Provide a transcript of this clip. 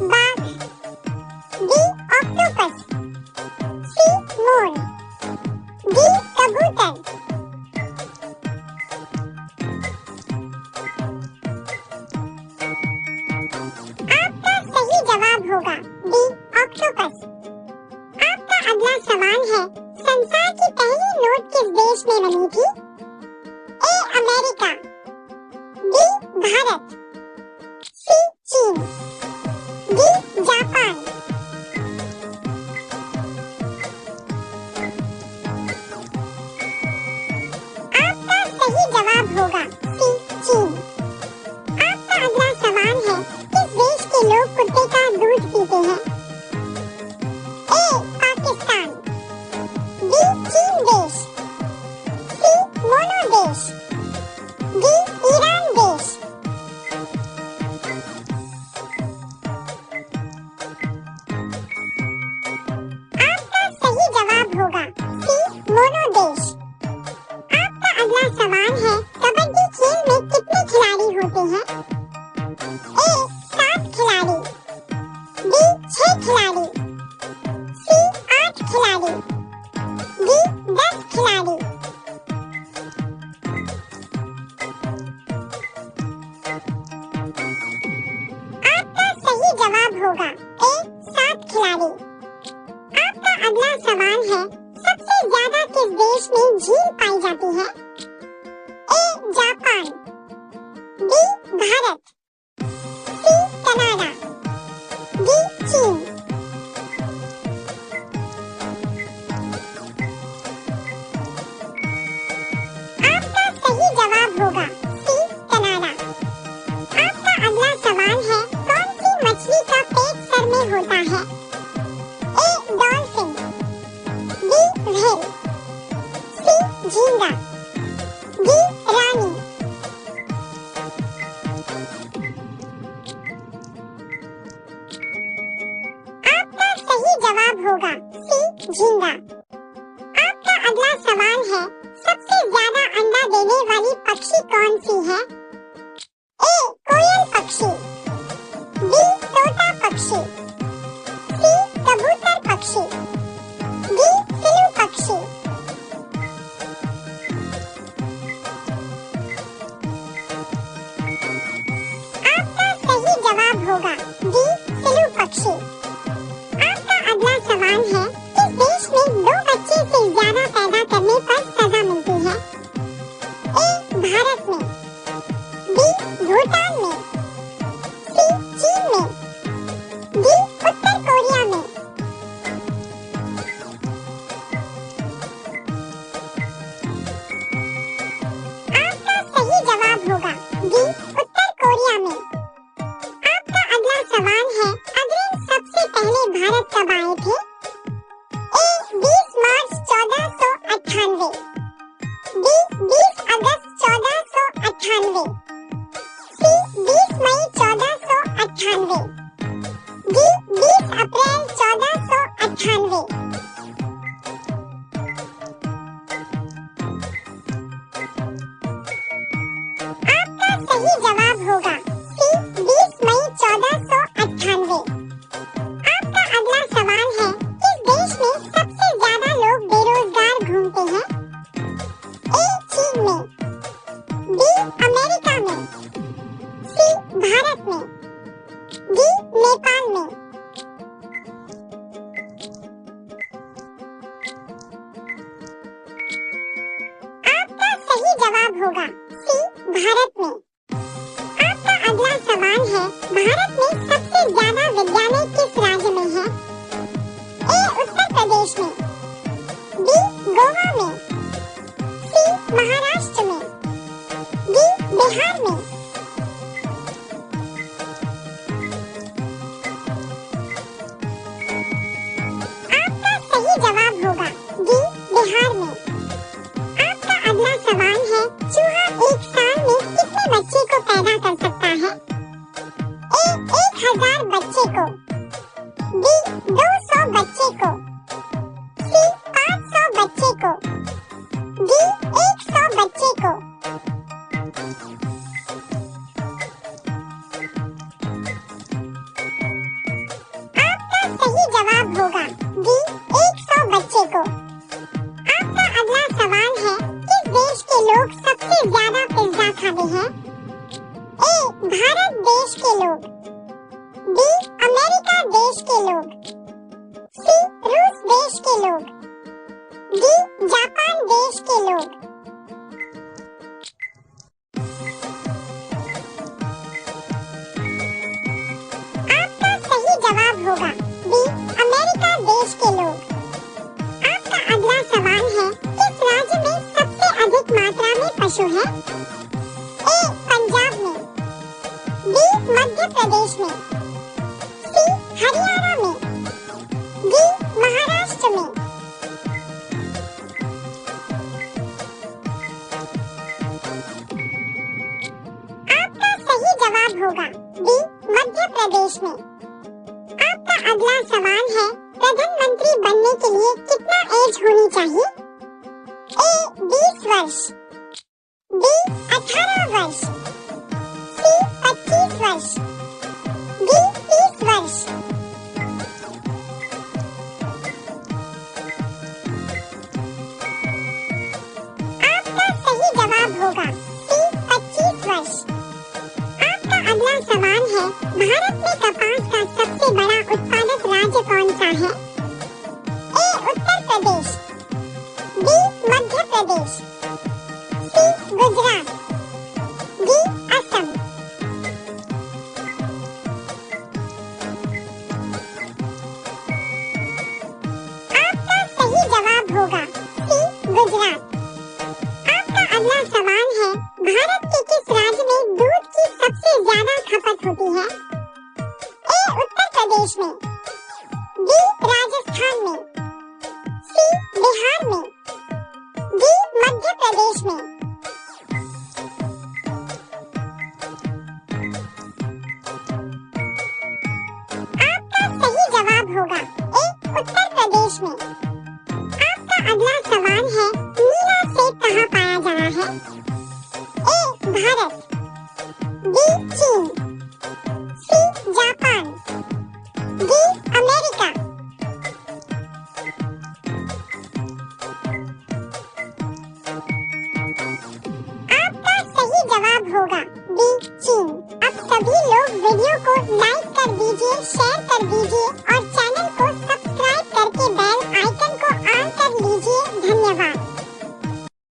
बाघ, D octopus, सी मोर, D कबूतर। आपका सही जवाब होगा डी ऑक्टोपस। आपका अगला सवाल है, संसार की पहली नोट किस देश में बनी थी? ए अमेरिका, बी भारत, सी चीन, डी जापान। आपका सही जवाब होगा सी चीन। आपका अगला सवाल है, किस देश के लोग कुत्ते का दूध पीते हैं? ए पाकिस्तान, बी चीन देश, सी मोनो देश, डी ईरान देश। आपका सही जवाब होगा सी मोनो देश। आपका अगला सवाल है, कबड्डी खेल में कितने खिलाड़ी होते हैं? ए 7 खिलाड़ी, बी 6 खिलाड़ी, सी 8 खिलाड़ी, डी 10 खिलाड़ी। आपका सही जवाब होगा ए 7 खिलाड़ी। आपका अगला सवाल है, सबसे ज्यादा किस देश में झील पाई जाती है? A Japan, B Bharat, C Canada, D चीन। आपका सही जवाब होगा सी कनाडा। आपका अगला सवाल है, कौन सी मछली का पेट सर में होता है? ए डॉल्फिन, बी व्हेल, सी झींगा, डी रानी। आपका सही जवाब होगा सी झींगा। आपका अगला सवाल है, सबसे ज्यादा अंडा देने वाली पक्षी कौन सी है? ए कोयल पक्षी, बी तोता पक्षी, सी कबूतर पक्षी, डी सिलु पक्षी। आपका सही जवाब होगा डी सिलु पक्षी। आपका अगला सवाल है, किस देश में 2 बच्चे से ज्यादा पैदा करने पर सजा मिलती है? ए भारत में, बी भूटान में, सी चीन में, डी उत्तर कोरिया में। आपका सही जवाब होगा डी उत्तर कोरिया में। आपका अगला सवाल है, अग्रणी सबसे पहले भारत कब आए थे? ए 20 मार्च 1498, बी 20 अगस्त 1498, सी 20 मई 1498, डी 20 अप्रैल 1498। आपका सही जवाब होगा सी 20 मई 1498। आपका अगला सवाल है, किस देश में सबसे ज्यादा लोग बेरोजगार घूमते हैं? ए चीन में, बी अमेरिका में, सी भारत में, डी नेपाल में। आपका सही जवाब होगा सी भारत में। आपका अगला सवाल है, भारत में सबसे ज्यादा विद्यालय किस राज्य में है? ए उत्तर प्रदेश में, बी गोवा में, सी महाराष्ट्र में, डी बिहार में। आपका सही जवाब होगा डी बिहार में। आपका अगला सवाल है, चूहा एक साल में कितने बच्चे को पैदा कर सकता है? ए 1000 बच्चे को, बी 200 बच्चे को, सी 500 बच्चे को, डी 100 बच्चे को। देश के लोग, सी रूस देश के लोग, डी जापान देश के लोग। आपका सही जवाब होगा डी अमेरिका देश के लोग। आपका अगला सवाल है, किस राज्य में सबसे अधिक मात्रा में पशु है? ए पंजाब में, बी मध्य प्रदेश में, सी हरियाणा में, डी महाराष्ट्र में। आपका सही जवाब होगा डी मध्य प्रदेश में। आपका अगला सवाल है, प्रधानमंत्री बनने के लिए कितना एज होनी चाहिए? ए 20 वर्ष, बी 18 वर्ष, सी 25 वर्ष, डी 30 वर्ष। आपका सही जवाब होगा सी 25 वर्ष। आपका अगला सवाल है, भारत में कपास का सबसे बड़ा उत्पादक राज्य कौन सा है? ए उत्तर प्रदेश, बी मध्य प्रदेश, सी गुजरात, डी असम। आपका सही जवाब होगा सी गुजरात। आपका अगला सवाल है, भारत के किस राज्य में दूध की सबसे ज्यादा खपत होती है? ए उत्तर प्रदेश में, बी राजस्थान में, सी बिहार में, डी मध्य प्रदेश में। आपका सही जवाब होगा ए उत्तर प्रदेश में। आपका अगला सवाल है, नीला सेब कहाँ पाया जाना है? ए भारत, बी चीन, सी जापान, डी अमेरिका। आपका सही जवाब होगा बी चीन। अब सभी लोग वीडियो को लाइक कर दीजिए, शेयर कर दीजिए